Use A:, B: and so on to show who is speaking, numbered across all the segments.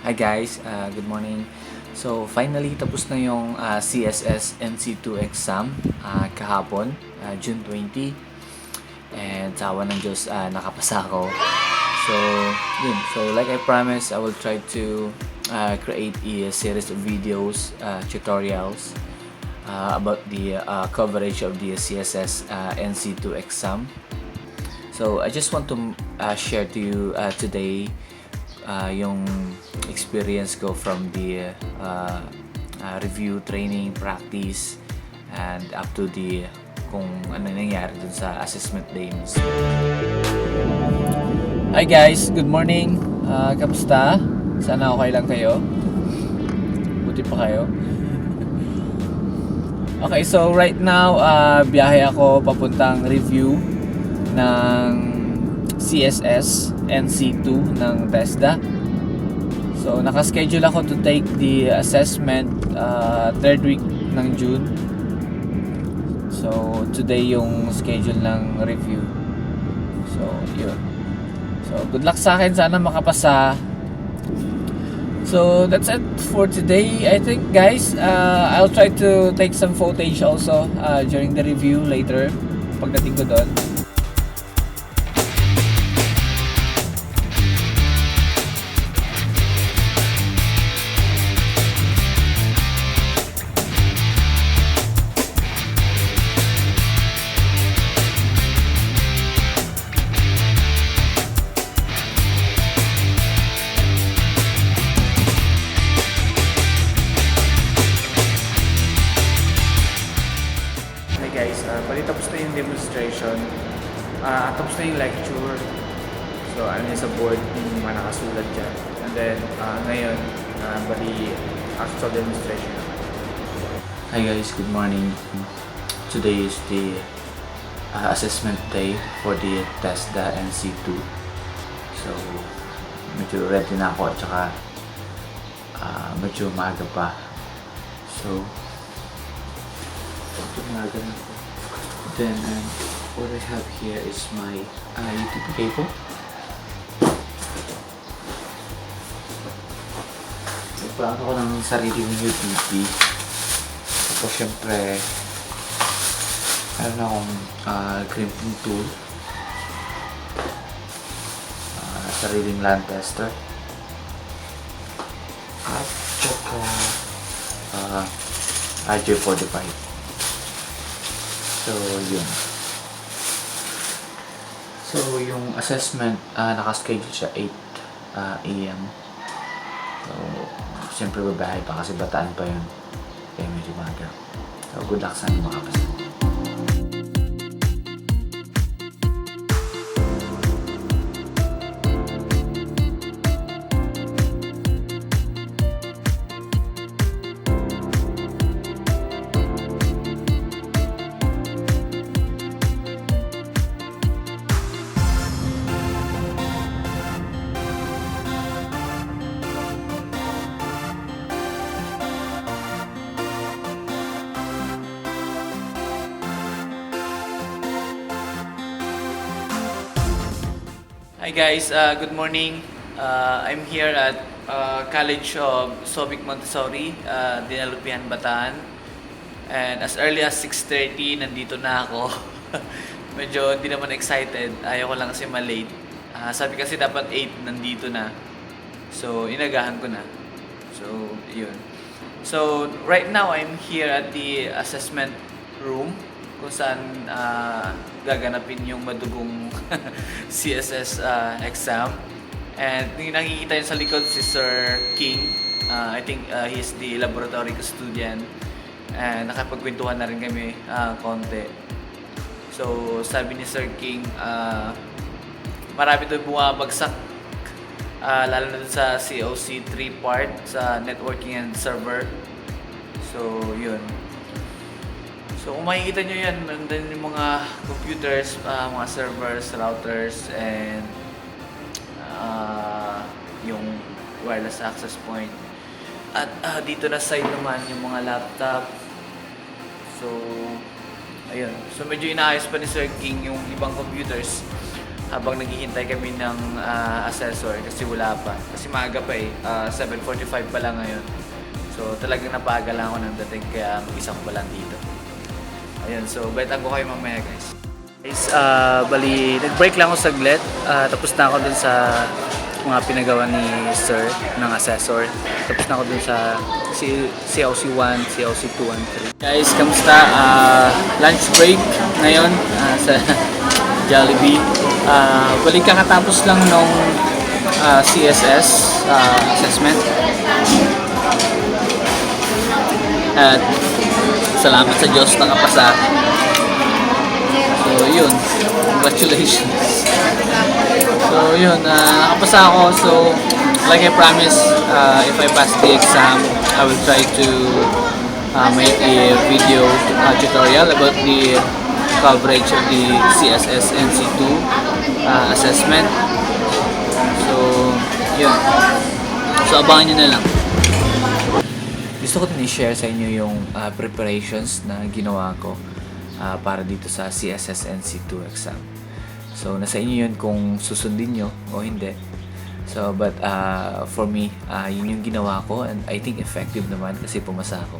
A: Hi guys, good morning. So finally tapos na yung CSS NC2 exam kahapon, June 20. And sa awa ng Diyos, nakapasa ako. So yun, so like I promised, I will try to create a series of videos, tutorials about the coverage of the CSS NC2 exam. So I just want to share to you today yung experience ko from the review, training, practice, and up to the kung ano nangyari dun sa assessment day mismo. Hi guys, good morning. Kamusta? Sana okay lang kayo. Buti pa kayo. Okay, so right now biyahe ako papuntang review ng CSS NC2 ng TESDA. So naka-schedule ako to take the assessment third week ng June. So today yung schedule ng review. So yun. So good luck sa akin, sana makapasa. So that's it for today. I think guys, I'll try to take some footage also during the review later pagdating ko doon. Guys, bali tapos na yung demonstration, tapos na yung lecture. So ano yung sa board, yung mga nakasulat dyan. And then ngayon, bali actual demonstration. Hi guys, good morning. Today is the assessment day for the TESDA NC2. So medyo ready na ako at saka medyo maaga pa. So then what I have here is my UTP cable. Nagpaano ko ng sarili ng UTP. Tapos syempre meron akong crimping tool, sariling land tester, at saka RJ45. So, yun. So, yung assessment, naka-schedule siya 8 AM. So, siyempre babahay pa kasi bataan pa yun. Kaya medyo maga. So, good luck sa mga makapasa. Hi guys, good morning. I'm here at College of Sobic Montessori, Dinalupihan, Bataan. And as early as 6:30, nandito na ako. Medyo hindi naman excited. Ayaw ko lang kasi ma-late. Sabi kasi dapat 8 nandito na. So, inagahan ko na. So, yun. So, right now, I'm here at the assessment room kung saan gaganapin yung madugong CSS exam. And yung nakikita yun sa likod si Sir King. I think he's the laboratory custodian. And nakapagkwentuhan na rin kami konti. So sabi ni Sir King, marami doon bumabagsak, lalo na doon sa COC 3 part sa networking and server. So yun. So kung makikita nyo yan, nandun yung mga computers, mga servers, routers, and yung wireless access point. At dito na side naman yung mga laptop. So, ayun. So medyo inaayos pa ni Sir King yung ibang computers habang naghihintay kami ng assessor kasi wala pa. Kasi maaga pa eh, 7:45 pa lang ngayon. So talagang napaga lang ako ng dating kaya mag-isa ko pa lang dito. Ayun, so balitaan ko kayo mamaya guys. Guys, bali, nag-break lang ako saglit. Tapos na ako dun sa mga pinagawa ni Sir ng assessor. Tapos na ako dun sa COC 1, COC 2, and 3. Guys, kamusta? Lunch break ngayon sa Jollibee. Balik kakatapos lang nung CSS assessment. At salamat sa Diyos nakapasa. So yun, congratulations. So yun, nakapasa ako. So like I promised, if I pass the exam, I will try to make a video tutorial about the coverage of the CSS NC2 assessment. So yun, so abangan nyo na lang. Gusto ko din i-share sa inyo yung preparations na ginawa ko para dito sa CSS NC2 exam. So, nasa inyo yun kung susundin nyo o hindi. So, but for me, yun yung ginawa ko and I think effective naman kasi pumasa ako.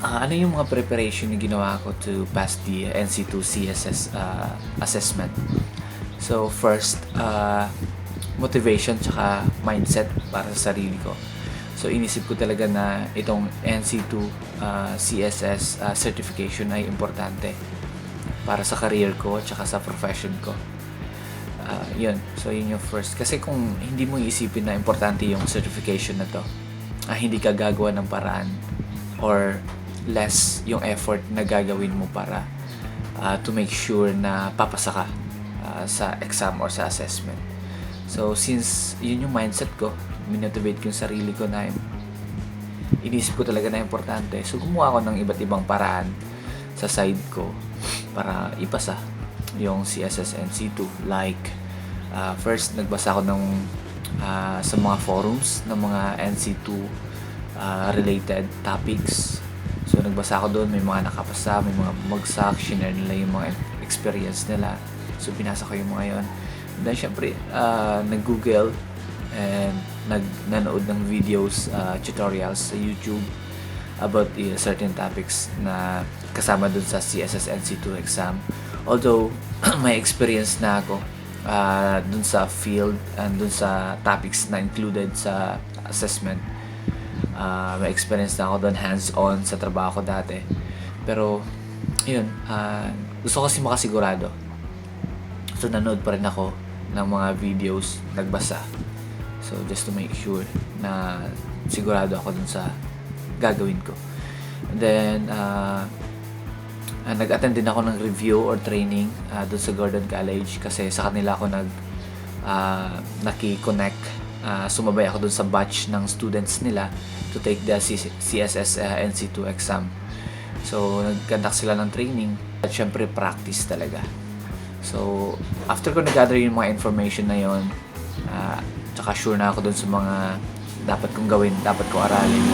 A: Ano yung mga preparation na ginawa ko to pass the NC2 CSS assessment? So, first, motivation tsaka mindset para sa sarili ko. So, inisip ko talaga na itong NC2 CSS certification ay importante para sa career ko at sa profession ko. Yun. So, yun yung first. Kasi kung hindi mo iisipin na importante yung certification na to, hindi ka gagawa ng paraan or less yung effort na gagawin mo para to make sure na papasa ka sa exam or sa assessment. So, since yun yung mindset ko, minotivate ko yung sarili ko na inisip ko talaga na importante. So, gumawa ako ng iba't ibang paraan sa side ko para ipasa yung CSS NC2. Like, first, nagbasa ako ng sa mga forums ng mga NC2 related topics. So, nagbasa ako doon. May mga nakapasa, may mga bumagsak, share nila yung mga experience nila. So, binasa ko yung mga yon. Then, syempre, nag-Google and nanood ng videos, tutorials sa YouTube about certain topics na kasama dun sa CSS NC2 exam. Although, may experience na ako dun sa field and dun sa topics na included sa assessment. May experience na ako dun hands-on sa trabaho ko dati. Pero, yun, gusto ko kasi makasigurado. So, nanood pa rin ako ng mga videos, nagbasa. So, just to make sure na sigurado ako dun sa gagawin ko. And then, nag-attend din ako ng review or training dun sa Gordon College kasi sa kanila ako naki-connect. Sumabay ako dun sa batch ng students nila to take the CSS NC2 exam. So, nag-conduct sila ng training at syempre practice talaga. So, after ko nag-gather yung mga information na yon, tsaka sure na ako dun sa mga dapat kong gawin, dapat ko aralin.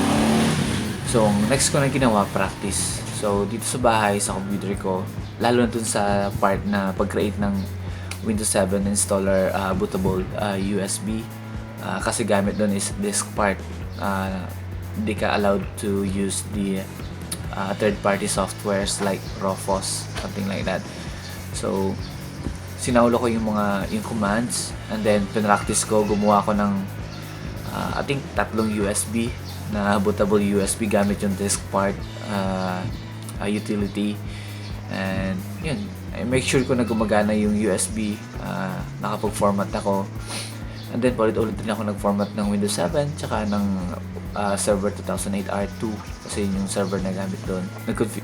A: So, next ko na ginawa, practice. So, dito sa bahay, sa computer ko, lalo na dun sa part na pag-create ng Windows 7 installer bootable USB. Kasi gamit dun is disk part. Hindi ka allowed to use the third-party softwares like Rofos, something like that. So, sinaulo ko yung commands and then pinractice ko, gumawa ko ng I think 3 USB na bootable USB gamit yung disk part utility, and yun, I make sure ko na gumagana yung USB, nakapag-format ako, and then ulit-ulit din ako nag-format ng Windows 7 tsaka ng server 2008 R2 kasi yun yung server na gamit doon.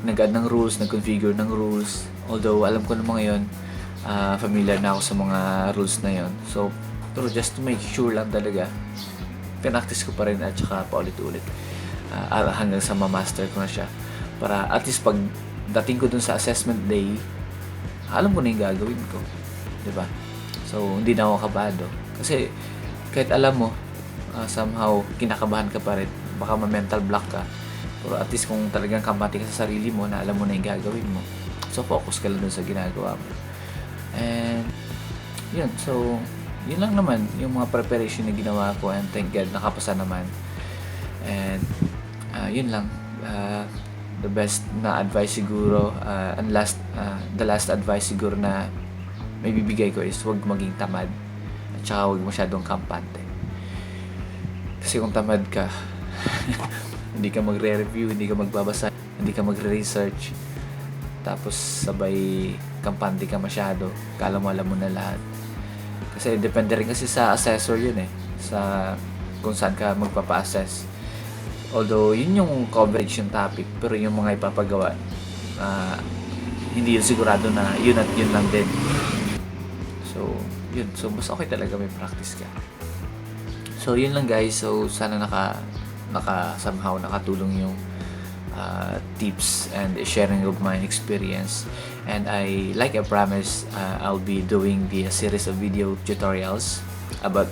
A: Nag-add ng rules, nag-configure ng rules, although alam ko na mga yun, familiar na ako sa mga rules na yon. So, pero just to make sure lang talaga, pinractice ko pa rin at saka paulit-ulit hanggang sa ma-master ko na siya. Para at least pag dating ko dun sa assessment day, alam ko na yung gagawin ko. Diba? So, hindi na ako kabado. Kasi, kahit alam mo, somehow, kinakabahan ka pa rin. Baka ma-mental block ka. Pero at least kung talagang kamati ka sa sarili mo na alam mo na yung gagawin mo, so focus ka lang dun sa ginagawa mo. And
B: yun, so yun lang naman yung mga preparation na ginawa ko, and thank God nakapasa naman. And yun lang. The best na advice siguro, the last advice siguro na may bibigay ko is huwag maging tamad at saka huwag masyadong kampante. Kasi kung tamad ka, hindi ka magre-review, hindi ka magbabasa, hindi ka magre-research, tapos sabay kampante ka masyado, kala mo alam mo na lahat. Kasi depende rin kasi sa assessor yun sa kung saan ka magpapa-assess. Although yun yung coverage yung topic, pero yung mga ipapagawa, hindi yun sigurado na yun at yun lang din. So yun, so mas okay talaga may practice ka. So yun lang guys, so sana somehow nakatulong yung tips and sharing of my experience. And I promise, I'll be doing the series of video tutorials about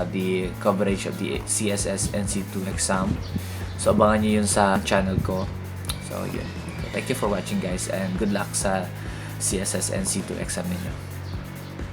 B: the coverage of the CSS NC2 exam. So abangan nyo yun sa channel ko. So yun, thank you for watching guys, and good luck sa CSS NC2 exam ninyo.